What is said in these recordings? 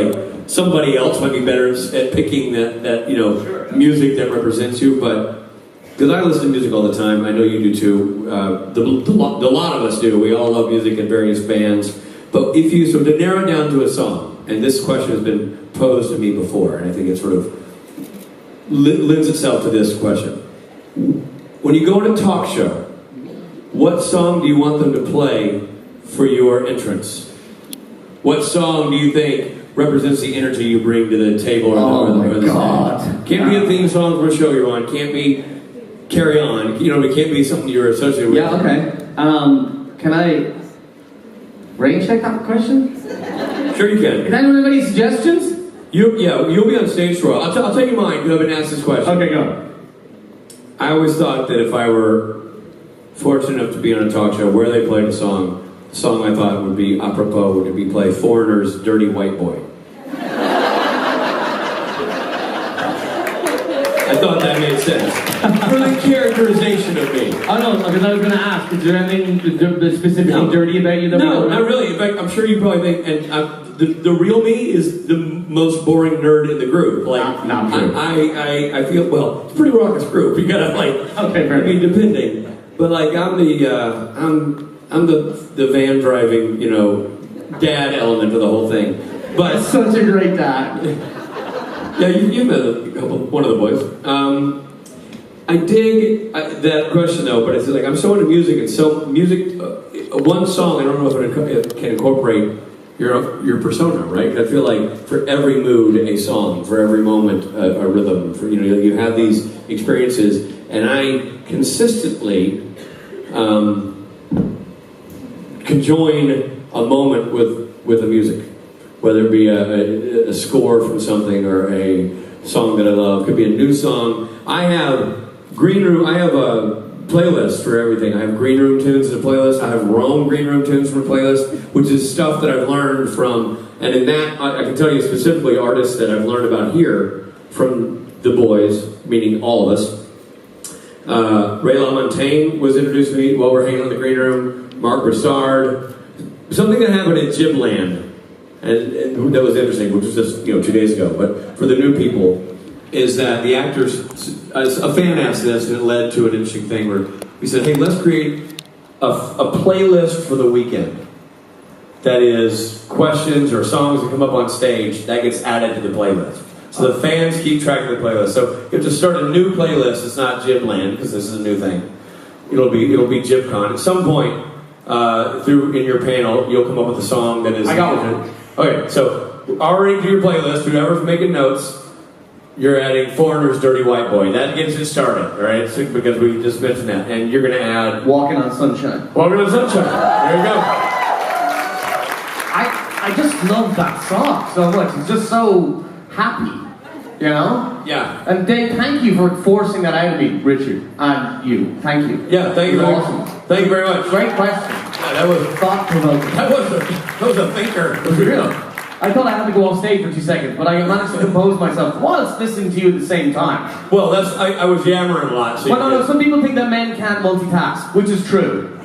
like somebody else might be better at picking that music that represents you, but because I listen to music all the time, I know you do too. The lot of us do. We all love music in various bands. But if you to narrow it down to a song, and this question has been posed to me before, and I think it sort of lends itself to this question. When you go on a talk show, what song do you want them to play for your entrance? What song do you think represents the energy you bring to the table or the God. Can't be a theme song for a show you're on. Can't be Carry On. It can't be something you're associated with. Yeah, okay. Can I rain check that question? Sure you can. Can anyone have any suggestions? You'll be on stage for a while. I'll tell you mine, because I've been asked this question. Okay, go. I always thought that if I were fortunate enough to be on a talk show where they played a song, the song I thought would be apropos would be play Foreigner's Dirty White Boy. I thought that made sense. For the characterization of me. Oh no, because I was going to ask, is there anything specifically dirty about you? No, not really. In fact, I'm sure you probably think, and the real me is the most boring nerd in the group. Like, not true. I feel, well, it's a pretty raucous group. You gotta depending. But like, I'm the van driving, dad element of the whole thing. But that's such a great dad. Yeah, you met one of the boys. I dig that question though, but it's like I'm so into music, and so music. One song, I don't know if it can incorporate your persona, right? I feel like for every mood, a song. For every moment, a rhythm. You have these experiences, and I consistently conjoin a moment with the music. Whether it be a score from something or a song that I love, could be a new song. I have a playlist for everything. I have Green Room Tunes as a playlist. I have Rome Green Room Tunes for a playlist, which is stuff that I've learned from, and in that, I can tell you specifically artists that I've learned about here from the boys, meaning all of us. Ray LaMontagne was introduced to me while we're hanging out in the Green Room. Mark Broussard. Something that happened at JIB Land. And that was interesting, which was just 2 days ago. But for the new people, is that the actors, a fan asked this, and it led to an interesting thing where we said, hey, let's create a playlist for the weekend. That is questions or songs that come up on stage that gets added to the playlist. So the fans keep track of the playlist. So you have to start a new playlist. It's not JIB Land because this is a new thing. It'll be JibCon at some point. In your panel, you'll come up with a song that is. I got one. Okay, so already to your playlist, whoever's making notes, you're adding Foreigner's Dirty White Boy. That gets it started, all right? So, because we just mentioned that. And you're going to add... Walking on Sunshine. Walking on Sunshine. There you go. I just love that song so much. It's just so happy, Yeah. And Dave, thank you for forcing that out of me, Richard, and you. Thank you. Yeah, thank you. Awesome. Thank you very much. Great question. Yeah, that was thought-provoking. That was a thinker. It was real. I thought I had to go off stage for 2 seconds, but I managed to compose myself whilst listening to you at the same time. Well, I was yammering a lot. So no, some people think that men can't multitask, which is true.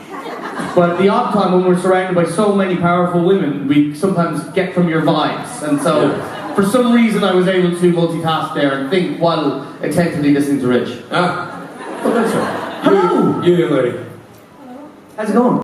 But the odd time when we're surrounded by so many powerful women, we sometimes get from your vibes. And so, for some reason, I was able to multitask there and think while attentively listening to Rich. Well, that's right. Hello! You young lady. How's it going?